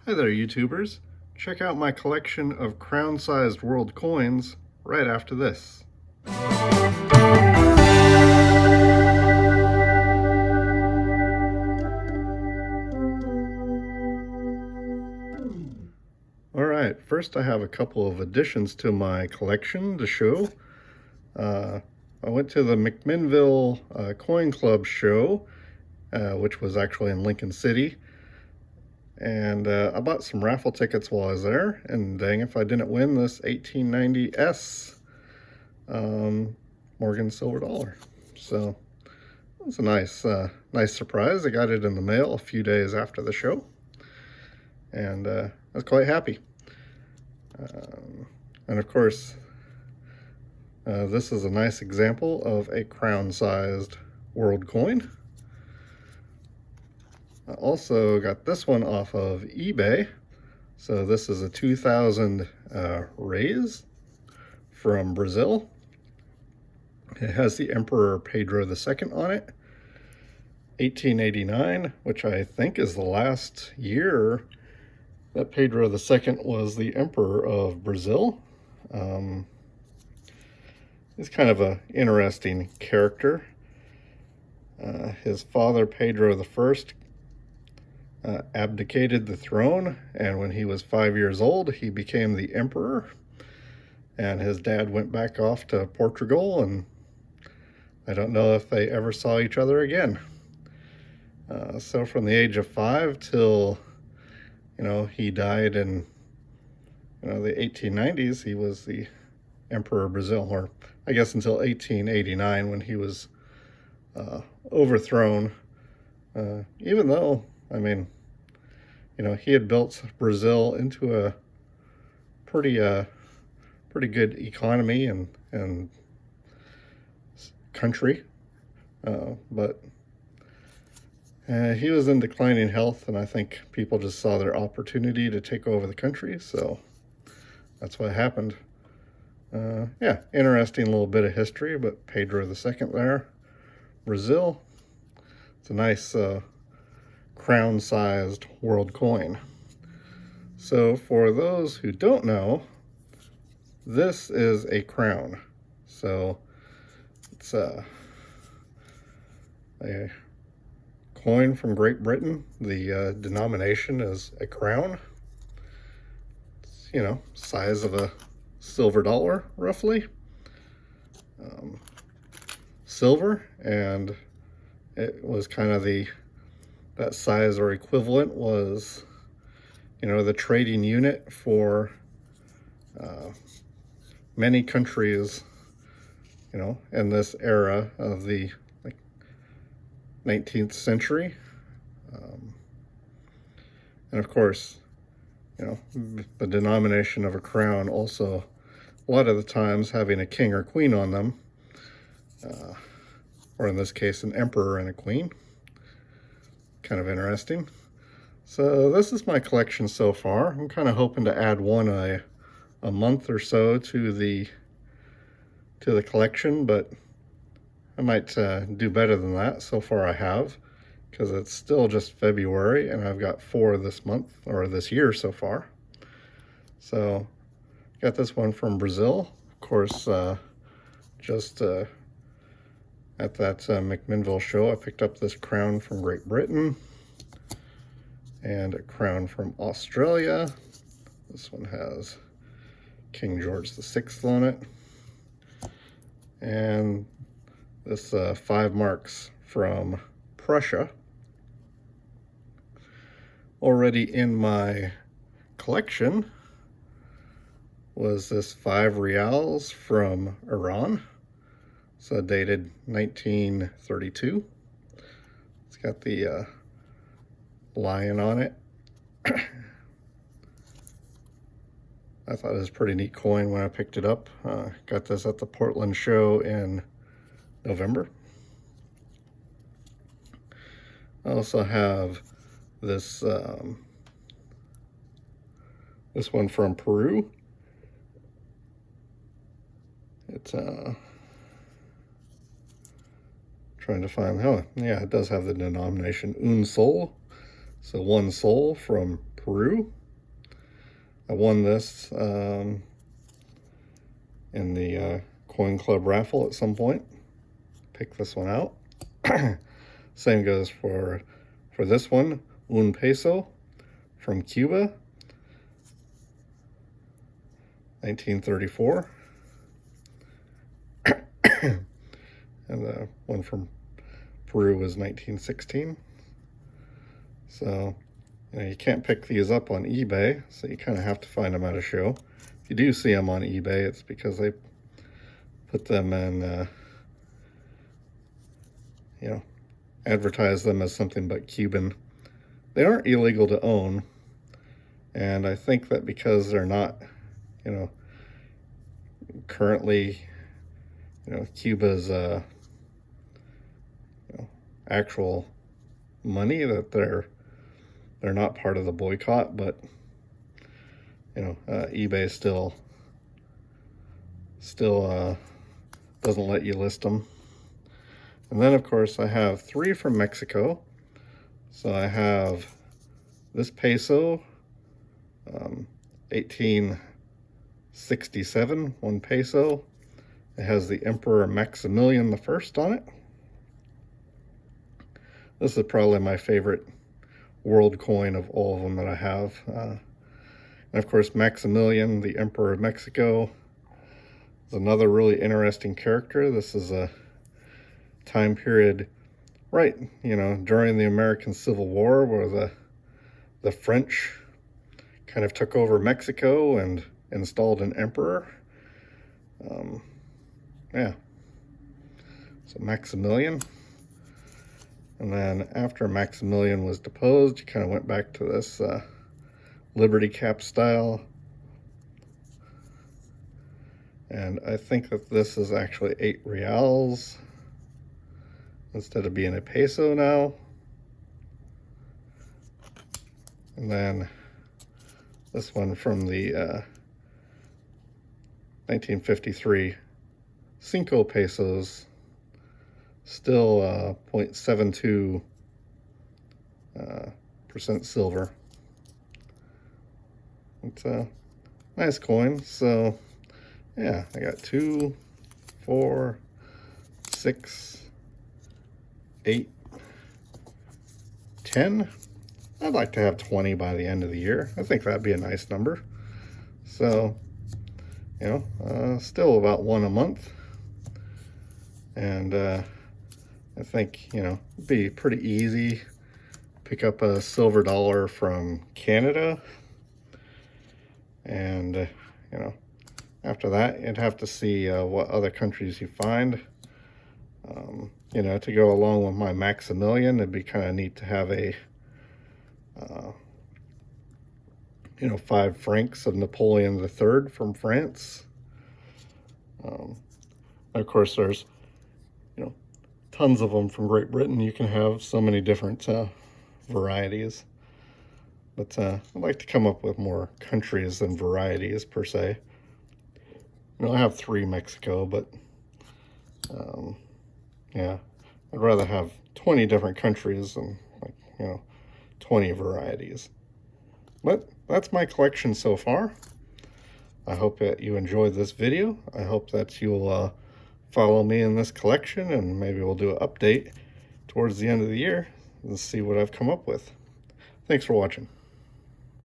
Hi there, YouTubers. Check out my collection of crown-sized world coins right after this. Alright, first I have a couple of additions to my collection to show. I went to the McMinnville Coin Club show, which was actually in Lincoln City. And I bought some raffle tickets while I was there, and dang if I didn't win this 1890S Morgan silver dollar. So it was a nice surprise. I got it in the mail a few days after the show, and I was quite happy. And of course, this is a nice example of a crown-sized world coin. I also got this one off of eBay. So this is a 2000 raise from Brazil. It has the Emperor Pedro II on it. 1889, which I think is the last year that Pedro II was the Emperor of Brazil. He's kind of an interesting character. His father, Pedro I, abdicated the throne, and when he was 5 years old, he became the emperor, and his dad went back off to Portugal, and I don't know if they ever saw each other again. So from the age of 5 till, he died in, the 1890s, he was the emperor of Brazil, or I guess until 1889 when he was overthrown, even though, he had built Brazil into a pretty good economy and country, but he was in declining health, and I think people just saw their opportunity to take over the country, so that's what happened. Yeah, interesting little bit of history, but Pedro II there, Brazil. It's a nice crown-sized world coin. So for those who don't know, this is a crown. So it's a coin from Great Britain. The denomination is a crown. It's, size of a silver dollar, roughly. Silver, and it was kind of that size or equivalent was, the trading unit for many countries, in this era of the 19th century. And of course, the denomination of a crown also, a lot of the times having a king or queen on them, or in this case, an emperor and a queen. Kind of interesting. So this is my collection so far. I'm kind of hoping to add one a month or so to the collection, but I might do better than that. So far I have, because it's still just February and I've got 4 this month, or this year so far. So got this one from Brazil, of course. Just at that McMinnville show, I picked up this crown from Great Britain and a crown from Australia. This one has King George VI on it. And this 5 marks from Prussia. Already in my collection was this 5 reals from Iran. So dated 1932. It's got the lion on it. I thought it was a pretty neat coin when I picked it up. Got this at the Portland show in November. I also have this this one from Peru. It's trying to find, oh yeah, it does have the denomination un sol, so 1 sol from Peru. I won this in the coin club raffle at some point. Pick this one out. Same goes for this one, un peso from Cuba, 1934. And the one from Peru was 1916. So, you can't pick these up on eBay, so you kind of have to find them at a show. If you do see them on eBay, it's because they put them in, advertise them as something but Cuban. They aren't illegal to own, and I think that because they're not, currently, Cuba's actual money, that they're not part of the boycott, but eBay still doesn't let you list them. And then, of course, I have 3 from Mexico. So I have this peso, 1867, 1 peso. It has the Emperor Maximilian I on it. This is probably my favorite world coin of all of them that I have. And of course, Maximilian, the Emperor of Mexico, is another really interesting character. This is a time period, right, during the American Civil War, where the French kind of took over Mexico and installed an emperor. So Maximilian. And then after Maximilian was deposed, you kind of went back to this Liberty Cap style. And I think that this is actually 8 reals instead of being a peso now. And then this one from the 1953 Cinco Pesos, still 0.72% silver. It's a nice coin. So yeah, I got 2, 4, 6, 8, 10. I'd like to have 20 by the end of the year. I think that'd be a nice number. So, still about 1 a month. And I think, it'd be pretty easy. Pick up a silver dollar from Canada. And, after that, you'd have to see what other countries you find. To go along with my Maximilian, it'd be kind of neat to have a 5 francs of Napoleon III from France. Of course, there's tons of them from Great Britain. You can have so many different varieties, but I'd like to come up with more countries than varieties per se. I have 3 Mexico, but yeah, I'd rather have 20 different countries than 20 varieties. But that's my collection so far. I hope that you enjoyed this video. I hope that you'll follow me in this collection, and maybe we'll do an update towards the end of the year and see what I've come up with. Thanks for watching.